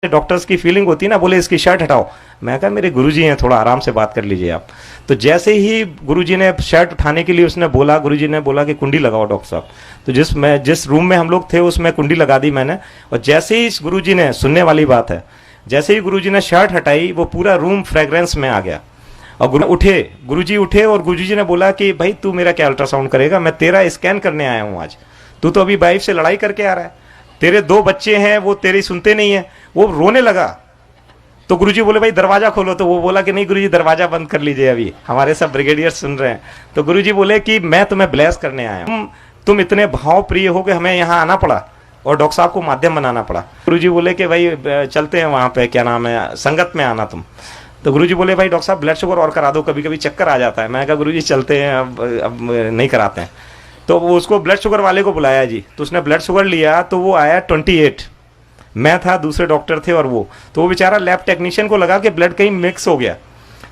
Doctors की feeling होती है ना, बोले इसकी शर्ट हटाओ। मैं कहा मेरे गुरुजी हैं, थोड़ा आराम से बात कर लीजिए आप। तो जैसे ही गुरुजी ने शर्ट उठाने के लिए उसने बोला, गुरुजी ने बोला कि कुंडी लगाओ डॉक्टर साहब। तो जिस रूम में हम लोग थे उसमें कुंडी लगा दी मैंने। और जैसे ही गुरुजी ने, सुनने वाली बात है, जैसे ही गुरुजी ने शर्ट हटाई वो पूरा रूम फ्रेग्रेंस में आ गया। और गुरुजी उठे और गुरुजी ने बोला कि भाई तू मेरा क्या अल्ट्रासाउंड करेगा, मैं तेरा स्कैन करने आया हूँ आज। तू तो अभी वाइफ से लड़ाई करके आ रहा है, तेरे 2 बच्चे हैं वो तेरी सुनते नहीं है। वो रोने लगा। तो गुरुजी बोले भाई दरवाजा खोलो। तो वो बोला कि नहीं गुरुजी दरवाजा बंद कर लीजिए, अभी हमारे सब ब्रिगेडियर सुन रहे हैं। तो गुरुजी बोले कि मैं तुम्हें ब्लेस करने आया हूं, तुम इतने भाव प्रिय हो कि हमें यहाँ आना पड़ा और डॉक्टर साहब को माध्यम बनाना पड़ा। गुरुजी बोले कि भाई चलते हैं वहां पे, क्या नाम है, संगत में आना तुम। तो गुरुजी बोले भाई डॉक्टर साहब ब्लड शुगर और करा दो, कभी कभी चक्कर आ जाता है। मैं कहा गुरुजी चलते हैं, अब नहीं कराते हैं। तो वो उसको ब्लड शुगर वाले को बुलाया जी। तो उसने ब्लड शुगर लिया तो वो आया 28। मैं था, दूसरे डॉक्टर थे और वो। तो वो बेचारा लैब टेक्नीशियन को लगा कि ब्लड कहीं मिक्स हो गया।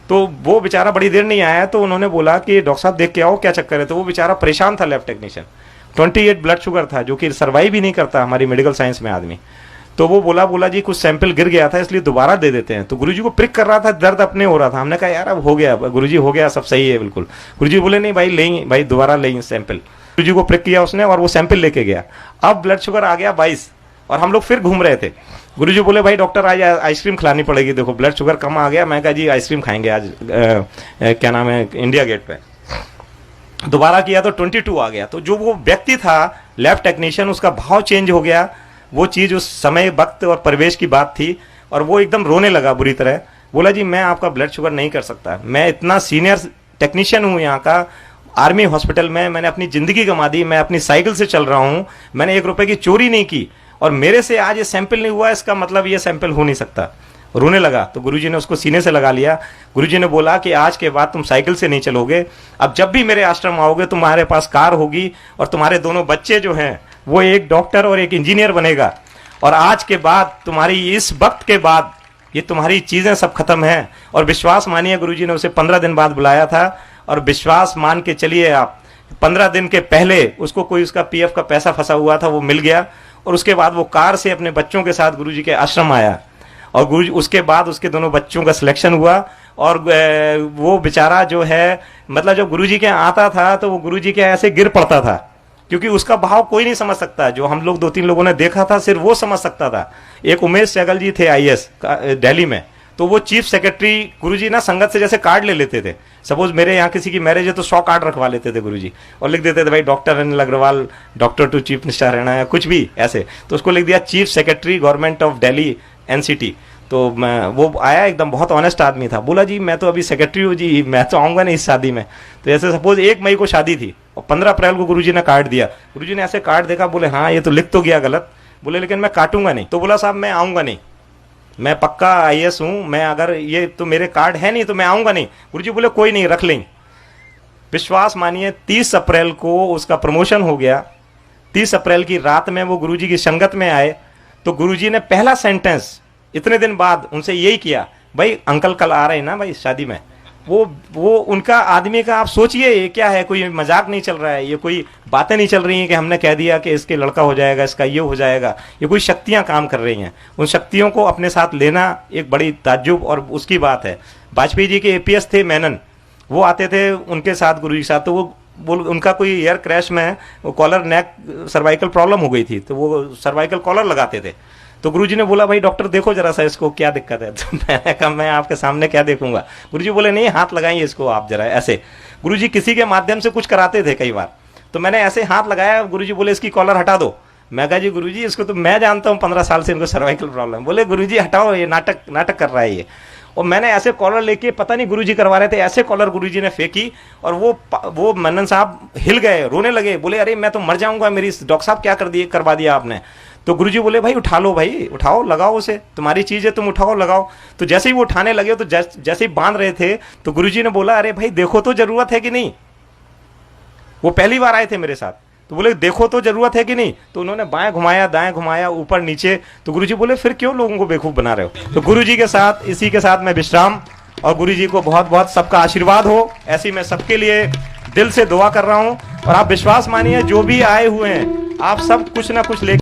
तो वो बेचारा बड़ी देर नहीं आया। तो उन्होंने बोला कि डॉक्टर साहब देख के आओ क्या चक्कर है। तो वो बेचारा परेशान था लैब टेक्नीशियन। 28 ब्लड शुगर था, जो कि सर्वाइव ही नहीं करता हमारी मेडिकल साइंस में आदमी। तो वो बोला जी कुछ सैंपल गिर गया था इसलिए दोबारा दे देते हैं। तो गुरुजी को प्रिक कर रहा था, दर्द अपने हो रहा था। हमने कहा यार अब हो गया गुरुजी, हो गया, सब सही है बिल्कुल। गुरुजी बोले नहीं भाई लेंगे, भाई दोबारा लेंगे सैंपल। गुरुजी को प्रिक किया उसने और वो सैंपल लेके गया। अब ब्लड शुगर आ गया 22 और हम लोग फिर घूम रहे थे। गुरुजी बोले भाई डॉक्टर आज आइसक्रीम खिलानी पड़ेगी, देखो ब्लड शुगर कम आ गया। मैं कहा जी आइसक्रीम खाएंगे आज क्या नाम है, इंडिया गेट पे। दोबारा किया तो 22 आ गया। तो जो वो व्यक्ति था लैब टेक्नीशियन, उसका भाव चेंज हो गया। वो चीज उस समय वक्त और परिवेश की बात थी और वो एकदम रोने लगा बुरी तरह। बोला जी मैं आपका ब्लड शुगर नहीं कर सकता, मैं इतना सीनियर टेक्नीशियन हूँ यहाँ का, आर्मी हॉस्पिटल में मैंने अपनी जिंदगी गंवा दी, मैं अपनी साइकिल से चल रहा हूँ, मैंने 1 रुपए की चोरी नहीं की और मेरे से आज ये सैंपल नहीं हुआ, इसका मतलब ये सैंपल हो नहीं सकता। रोने लगा। तो गुरुजी ने उसको सीने से लगा लिया। गुरुजी ने बोला कि आज के बाद तुम साइकिल से नहीं चलोगे, अब जब भी मेरे आश्रम आओगे तुम्हारे पास कार होगी और तुम्हारे दोनों बच्चे जो हैं वो एक डॉक्टर और एक इंजीनियर बनेगा। और आज के बाद तुम्हारी, इस वक्त के बाद ये तुम्हारी चीजें सब खत्म हैं। और विश्वास मानिए गुरुजी ने उसे 15 दिन बाद बुलाया था और विश्वास मान के चलिए आप, 15 दिन के पहले उसको कोई उसका पीएफ का पैसा फंसा हुआ था वो मिल गया। और उसके बाद वो कार से अपने बच्चों के साथ गुरुजी के आश्रम आया और गुरुजी, उसके बाद उसके दोनों बच्चों का सिलेक्शन हुआ। और वो बेचारा जो है, मतलब जब गुरुजी के यहाँ आता था तो वो गुरुजी के ऐसे गिर पड़ता था, क्योंकि उसका भाव कोई नहीं समझ सकता। जो हम लोग 2-3 लोगों ने देखा था सिर्फ वो समझ सकता था। एक उमेश सहगल जी थे आईएएस दिल्ली में, तो वो चीफ सेक्रेटरी, गुरुजी ना संगत से जैसे कार्ड ले लेते थे। सपोज मेरे यहाँ किसी की मैरिज है तो 100 कार्ड रखवा लेते थे गुरुजी और लिख देते थे भाई doctor Anil Agarwal, doctor to chief minister Haryana या कुछ भी ऐसे। तो उसको लिख दिया chief secretary government of Delhi NCT. तो वो आया एकदम बहुत ऑनेस्ट आदमी था। बोला जी मैं तो अभी सेक्रेटरी हूँ जी, मैं तो आऊँगा नहीं इस शादी में। तो ऐसे सपोज 1 मई को शादी थी और 15 अप्रैल को गुरुजी ने कार्ड दिया। गुरुजी ने ऐसे कार्ड देखा, बोले हाँ ये तो लिख तो गया गलत, बोले लेकिन मैं काटूंगा नहीं। तो बोला साहब मैं आऊँगा नहीं, मैं पक्का आईएएस हूँ, मैं अगर ये तो मेरे कार्ड है नहीं तो मैं आऊँगा नहीं। गुरुजी बोले कोई नहीं रख लेंगे। विश्वास मानिए 30 अप्रैल को उसका प्रमोशन हो गया। 30 अप्रैल की रात में वो गुरुजी की संगत में आए तो गुरुजी ने पहला सेंटेंस इतने दिन बाद उनसे यही किया, भाई अंकल कल आ रहे हैं ना भाई शादी में। वो उनका आदमी का, आप सोचिए ये क्या है, कोई मजाक नहीं चल रहा है, ये कोई बातें नहीं चल रही हैं कि हमने कह दिया कि इसके लड़का हो जाएगा, इसका ये हो जाएगा। ये कोई शक्तियां काम कर रही हैं। उन शक्तियों को अपने साथ लेना एक बड़ी ताज्जुब और उसकी बात है। वाजपेयी जी के एपीएस थे मेनन, वो आते थे उनके साथ गुरुजी के साथ। तो वो उनका कोई एयर क्रैश में वो कॉलर नेक सर्वाइकल प्रॉब्लम हो गई थी, तो वो सर्वाइकल कॉलर लगाते थे। तो गुरुजी ने बोला भाई डॉक्टर देखो जरा सा इसको क्या दिक्कत है। तो मैंने कहा मैं आपके सामने क्या देखूंगा। गुरुजी बोले नहीं हाथ लगाइए इसको आप जरा ऐसे। गुरुजी किसी के माध्यम से कुछ कराते थे कई बार, तो मैंने ऐसे हाथ लगाया, गुरुजी बोले इसकी कॉलर हटा दो। मैं कहा जी गुरुजी इसको तो मैं जानता हूँ 15 साल से इनको सर्वाइकल प्रॉब्लम। बोले गुरुजी हटाओ, ये नाटक कर रहा है ये। और मैंने ऐसे कॉलर लेके, पता नहीं गुरुजी करवा रहे थे, ऐसे कॉलर गुरुजी ने फेंकी और वो मन्नन साहब हिल गए, रोने लगे। बोले अरे मैं तो मर जाऊंगा, मेरी डॉक्टर साहब क्या करवा दिया आपने। तो गुरुजी बोले भाई उठा लो, भाई उठाओ, लगाओ उसे, तुम्हारी चीज है तुम उठाओ लगाओ। तो जैसे ही वो उठाने लगे तो जैसे ही बांध रहे थे तो गुरुजी ने बोला अरे भाई देखो तो जरूरत है कि नहीं। वो पहली बार आए थे मेरे साथ, तो बोले देखो तो जरूरत है कि नहीं। तो उन्होंने बाएं घुमाया, दाएं घुमाया, ऊपर नीचे। तो गुरुजी बोले फिर क्यों लोगों को बेवकूफ बना रहे हो। तो गुरुजी के साथ, इसी के साथ मैं विश्राम, और गुरुजी को बहुत बहुत सबका आशीर्वाद हो, ऐसी मैं सबके लिए दिल से दुआ कर रहा हूं। और आप विश्वास मानिए जो भी आए हुए हैं आप सब कुछ ना कुछ ले